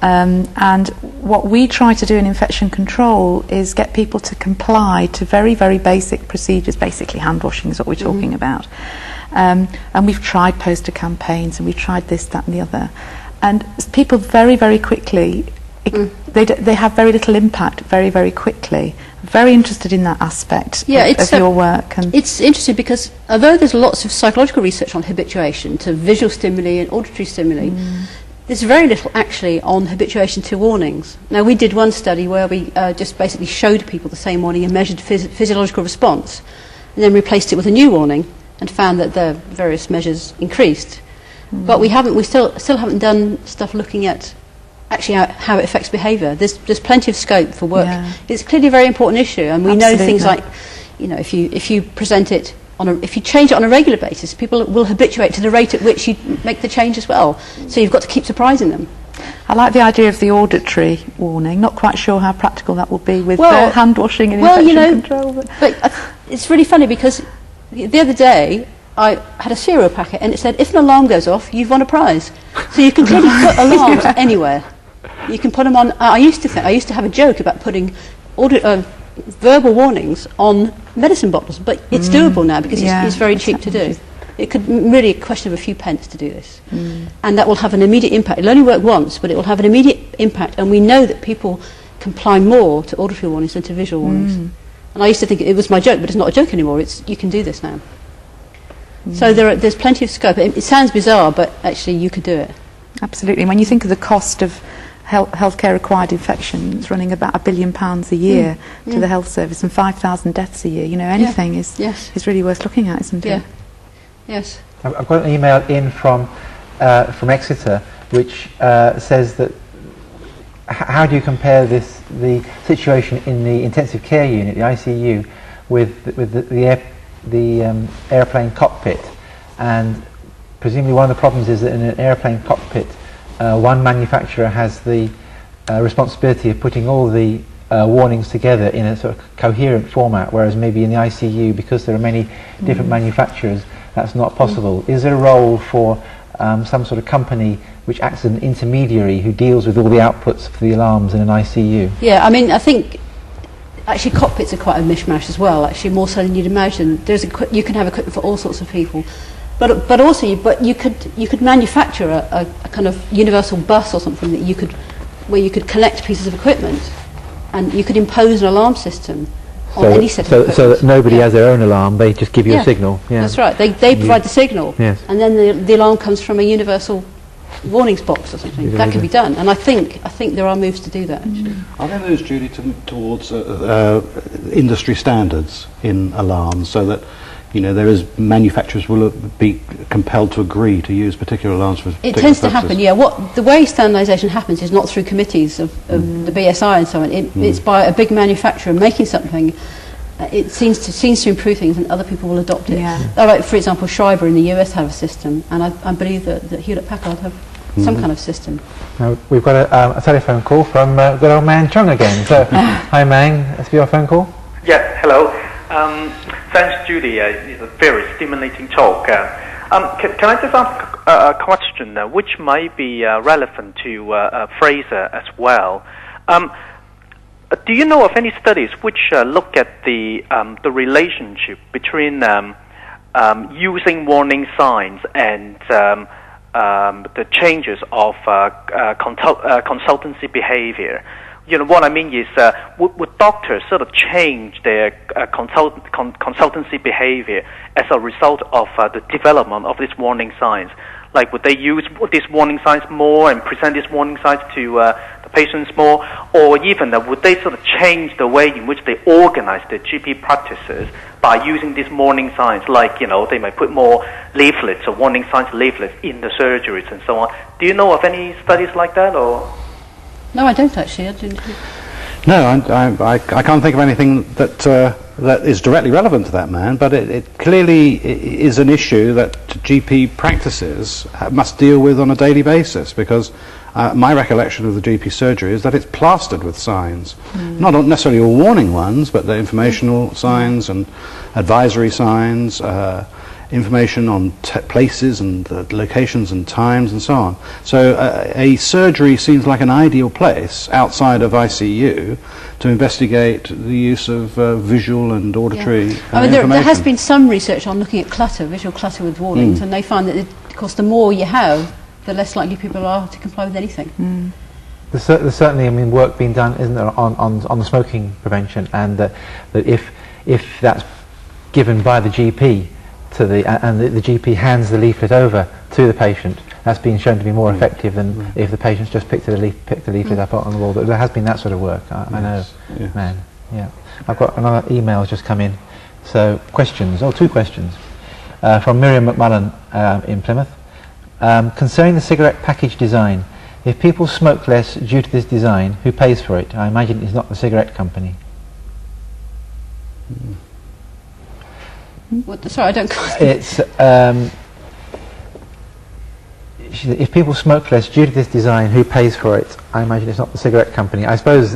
And what we try to do in infection control is get people to comply to very, very basic procedures. Basically, hand washing is what we're talking about. And we've tried poster campaigns, and we've tried this, that, and the other. And people very, very quickly, they have very little impact very, very quickly. Very interested in that aspect of your work. And it's interesting because although there's lots of psychological research on habituation to visual stimuli and auditory stimuli, there's very little actually on habituation to warnings. Now, we did one study where we just basically showed people the same warning and measured physiological response, and then replaced it with a new warning and found that the various measures increased. But we still haven't done stuff looking at actually how it affects behaviour. There's plenty of scope for work. Yeah. It's clearly a very important issue, and we know things like, if you present it if you change it on a regular basis, people will habituate to the rate at which you make the change as well. So you've got to keep surprising them. I like the idea of the auditory warning. Not quite sure how practical that will be with hand washing and infection control. But it's really funny because the other day I had a cereal packet and it said, if an alarm goes off, you've won a prize. So you can clearly put alarms anywhere. You can put them on. I used to have a joke about putting verbal warnings on medicine bottles, but it's doable now because it's very cheap to do. It could really a question of a few pence to do this, and that will have an immediate impact. It'll only work once, but it will have an immediate impact, and we know that people comply more to auditory warnings than to visual warnings. And I used to think it was my joke, but it's not a joke anymore. You can do this now. So there's plenty of scope. It sounds bizarre, but actually you could do it. Absolutely. When you think of the cost of healthcare acquired infections running about £1 billion a year to the health service and 5,000 deaths a year, anything is really worth looking at, isn't it? Yes. I've got an email in from Exeter which says that how do you compare the situation in the intensive care unit, the ICU, with the airplane cockpit? And presumably one of the problems is that in an airplane cockpit, one manufacturer has the responsibility of putting all the warnings together in a sort of coherent format, whereas maybe in the ICU, because there are many different manufacturers, that's not possible. Is there a role for some sort of company which acts as an intermediary who deals with all the outputs for the alarms in an ICU? Yeah, I mean, I think actually cockpits are quite a mishmash as well, actually more so than you'd imagine. You can have equipment for all sorts of people. But also you could manufacture a kind of universal bus or something where you could collect pieces of equipment, and you could impose an alarm system on any set of equipment. So that nobody has their own alarm, they just give you a signal. Yeah. That's right. They provide the signal, and then the alarm comes from a universal warnings box or something. That can be done, and I think there are moves to do that. Actually. Are there moves, Judy, towards industry standards in alarms, so that manufacturers will be compelled to agree to use particular alarms for particular purposes? It tends to happen, the way standardisation happens is not through committees of the BSI and so on. It's by a big manufacturer making something. It seems to improve things, and other people will adopt it. For example, Schreiber in the US have a system, and I believe that Hewlett-Packard have some kind of system. Now, we've got a telephone call from good old Man Chung again. So, hi Mang, that's your phone call? Yeah, hello. Thanks, Judy. It's a very stimulating talk. Can I just ask a question which might be relevant to Fraser as well? Do you know of any studies which look at the relationship between using warning signs and the changes of consultancy behavior? What I mean is, would doctors sort of change their consultancy behavior as a result of the development of these warning signs? Like, would they use these warning signs more and present these warning signs to the patients more, or even would they sort of change the way in which they organize their GP practices by using these warning signs, like, they might put more leaflets or warning signs leaflets in the surgeries and so on? Do you know of any studies like that, or? No, I don't actually. I didn't. No, I can't think of anything that is directly relevant to that man, but it clearly is an issue that GP practices must deal with on a daily basis, because my recollection of the GP surgery is that it's plastered with signs. Not necessarily all warning ones, but the informational signs and advisory signs, information on places and locations and times and so on. So a surgery seems like an ideal place outside of ICU to investigate the use of visual and auditory information. There has been some research on looking at clutter, visual clutter with warnings, and they find that, of course, the more you have, the less likely people are to comply with anything. There's certainly, work being done, isn't there, on the smoking prevention, and that if that's given by the GP and the GP hands the leaflet over to the patient, that's been shown to be more effective than if the patient's just picked the leaflet up on the wall. There has been that sort of work. I know, man. Yeah, I've got another email just come in. So two questions from Miriam McMullen in Plymouth. Concerning the cigarette package design, if people smoke less due to this design, who pays for it? I imagine it's not the cigarette company. Sorry, I don't. It's if people smoke less due to this design, who pays for it? I imagine it's not the cigarette company. I suppose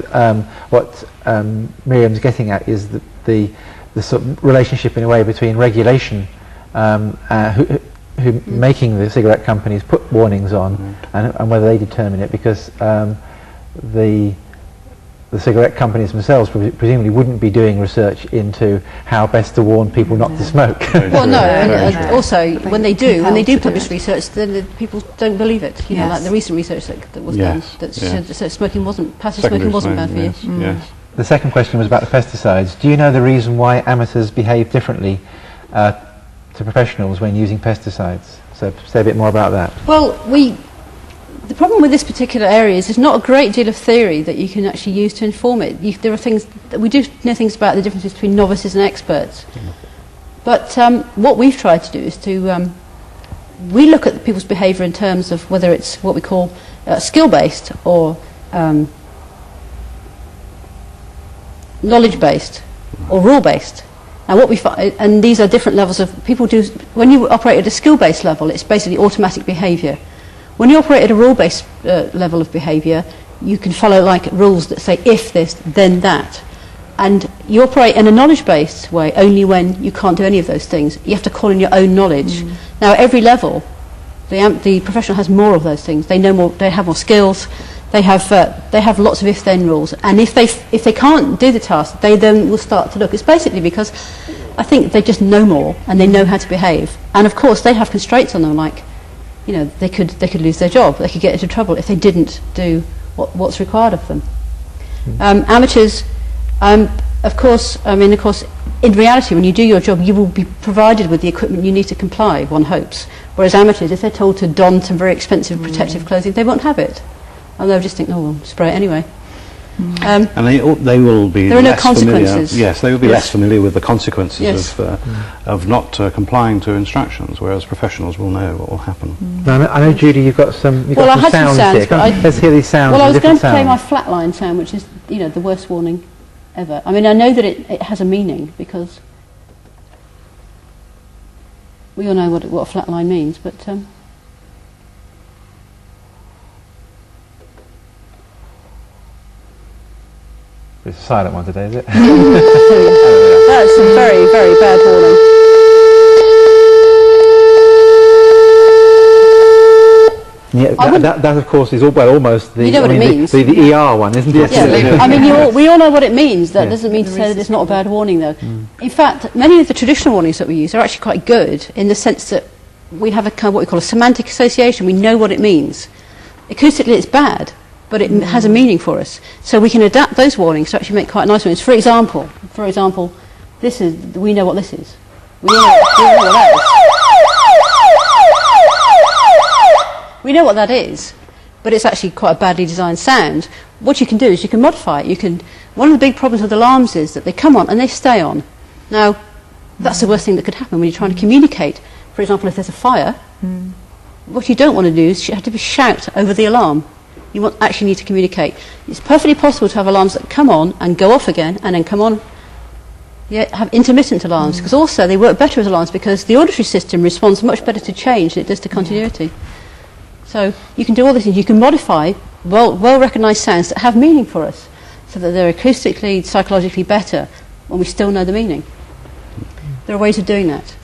what Miriam's getting at is the sort of relationship, in a way, between regulation, who making the cigarette companies put warnings on, and whether they determine it, because the cigarette companies themselves presumably wouldn't be doing research into how best to warn people not to smoke. Well, no, and also when they do publish research, then the people don't believe it. You know, like the recent research that was done that said that passive smoking wasn't bad for you. Yes. The second question was about the pesticides. Do you know the reason why amateurs behave differently to professionals when using pesticides? So say a bit more about that. Well, the problem with this particular area is there's not a great deal of theory that you can actually use to inform it. There are things that we do know things about the differences between novices and experts. But what we've tried to do is to we look at people's behaviour in terms of whether it's what we call skill-based or knowledge-based or rule-based. And what we find, and these are different levels of people do. When you operate at a skill-based level, it's basically automatic behaviour. When you operate at a rule-based level of behaviour, you can follow rules that say if this, then that. And you operate in a knowledge-based way only when you can't do any of those things. You have to call in your own knowledge. Now, at every level, the professional has more of those things. They know more. They have more skills. They have lots of if-then rules. And if they can't do the task, they then will start to look. It's basically because I think they just know more and they know how to behave. And of course, they have constraints on them, like, they could lose their job. They could get into trouble if they didn't do what's required of them. Amateurs, of course, in reality, when you do your job, you will be provided with the equipment you need to comply, one hopes. Whereas amateurs, if they're told to don some very expensive protective clothing, they won't have it. And they'll just think, oh, we'll spray it anyway. And they will be there are no less consequences. familiar. Yes, they will be less familiar with the consequences of not complying to instructions, whereas professionals will know what will happen. Now, I know, Judy, you've got some sounds here. Let's hear these sounds. Well, I was going to play my flatline sound, which is the worst warning ever. I mean, I know that it has a meaning because we all know what a flatline means, but. It's a silent one today, is it? That's a very, very bad warning. Yeah, that of course is almost the. You know what it means. The ER one, isn't it? Yeah. I mean, we all know what it means. That doesn't mean to say that it's not a bad warning, though. In fact, many of the traditional warnings that we use are actually quite good in the sense that we have a kind of what we call a semantic association. We know what it means. Acoustically, it's bad, but it has a meaning for us. So we can adapt those warnings to actually make quite nice ones. For example, we know what this is. We know what that is. We know what that is. but it's actually quite a badly designed sound, what you can do is you can modify it. One of the big problems with alarms is that they come on and they stay on. Now, that's the worst thing that could happen when you're trying to communicate. For example, if there's a fire, what you don't want to do is you have to shout over the alarm. You actually need to communicate. It's perfectly possible to have alarms that come on and go off again and then come on. Yeah, have intermittent alarms, because also they work better as alarms because the auditory system responds much better to change than it does to continuity. So you can do all these things. You can modify well-recognised sounds that have meaning for us, so that they're acoustically, psychologically better when we still know the meaning. There are ways of doing that.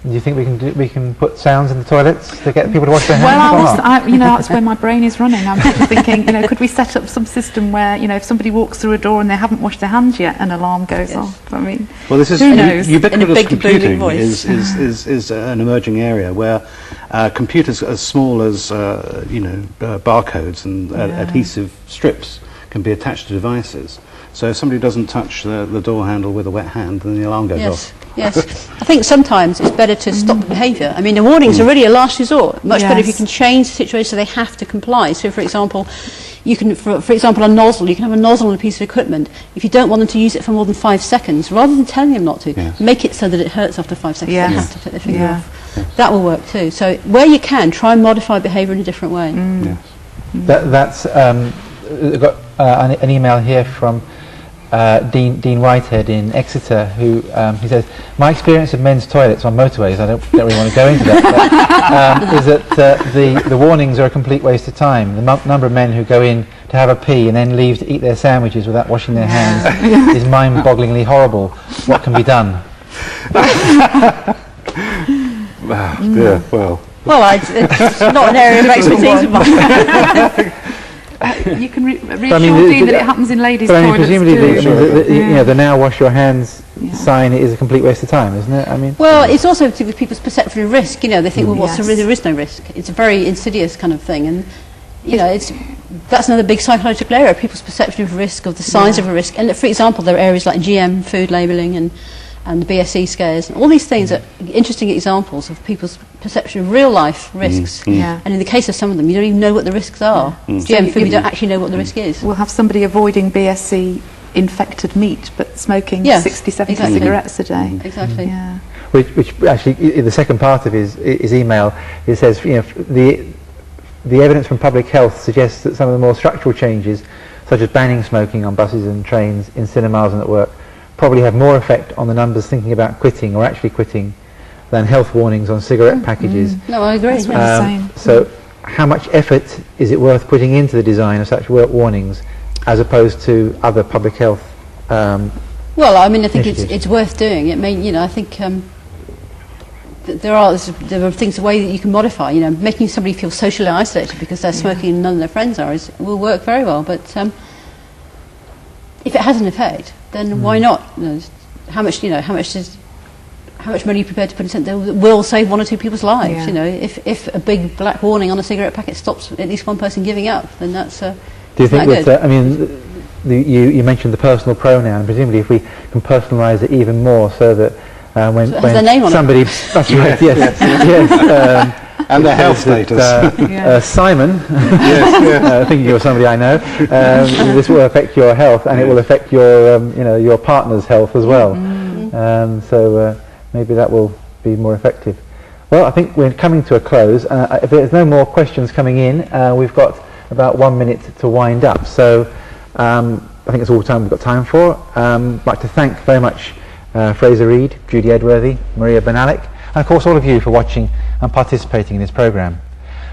Do you think we can put sounds in the toilets to get people to wash their hands? Well, that's where my brain is running. I'm just thinking, could we set up some system where, if somebody walks through a door and they haven't washed their hands yet, an alarm goes off. I mean, well, this is who knows? Ubiquitous computing is an emerging area where computers as small as barcodes and adhesive strips can be attached to devices. So if somebody doesn't touch the door handle with a wet hand, then the alarm goes off. Yes, I think sometimes it's better to stop the behaviour. I mean, the warnings are really a last resort. Much better if you can change the situation so they have to comply. So, for example, you can, for example, a nozzle. You can have a nozzle on a piece of equipment. If you don't want them to use it for more than 5 seconds, rather than telling them not to, make it so that it hurts after 5 seconds. They have to take their finger off. That will work too. So, where you can, try and modify behaviour in a different way. That's I've got an email here from Dean Whitehead in Exeter, who he says, my experience of men's toilets on motorways, I don't really want to go into that, but, is that the warnings are a complete waste of time. The number of men who go in to have a pee and then leave to eat their sandwiches without washing their hands is mind-bogglingly horrible. What can be done? Well, it's not an area of expertise of mine. You can reassure Dean that it happens in ladies' toilets presumably too. the now wash your hands sign is a complete waste of time, isn't it? I mean, well, it's also to do with people's perception of risk. They think, well, there is no risk. It's a very insidious kind of thing, and that's another big psychological area: people's perception of risk, of the size of a risk. And for example, there are areas like GM food labelling and the BSE scares. All these things are interesting examples of people's perception of real life risks. And in the case of some of them, you don't even know what the risks are. GM food, you don't actually know what the risk is. We'll have somebody avoiding BSE infected meat, but smoking 60, 70 cigarettes a day. Exactly. Yeah. Which actually, in the second part of his email, it says, the evidence from public health suggests that some of the more structural changes, such as banning smoking on buses and trains, in cinemas and at work, probably have more effect on the numbers thinking about quitting or actually quitting than health warnings on cigarette packages. No, I agree. So how much effort is it worth putting into the design of such warnings as opposed to other public health well, I mean, I think it's worth doing. It I think there are things, a way that you can modify. Making somebody feel socially isolated because they're smoking and none of their friends are will work very well. But if it has an effect, then why not? How much money are you prepared to put into something that will save 1 or 2 people's lives? If a big black warning on a cigarette packet stops at least one person giving up, then that's do you think that, you mentioned the personal pronoun, presumably if we can personalise it even more so that when their name on somebody that's right, yes. And their health status. Simon, thinking of somebody I know, this will affect your health, and it will affect your partner's health as well. So maybe that will be more effective. Well, I think we're coming to a close. If there's no more questions coming in, we've got about 1 minute to wind up. So I think that's all the time we've got time for. I'd like to thank very much Fraser Reid, Judy Edworthy, Maria Benalik, and of course all of you for watching and participating in this programme.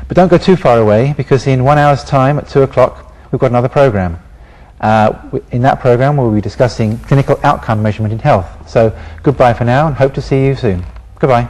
But don't go too far away, because in 1 hour's time at 2 o'clock we've got another programme. In that programme we'll be discussing clinical outcome measurement in health. So goodbye for now, and hope to see you soon. Goodbye.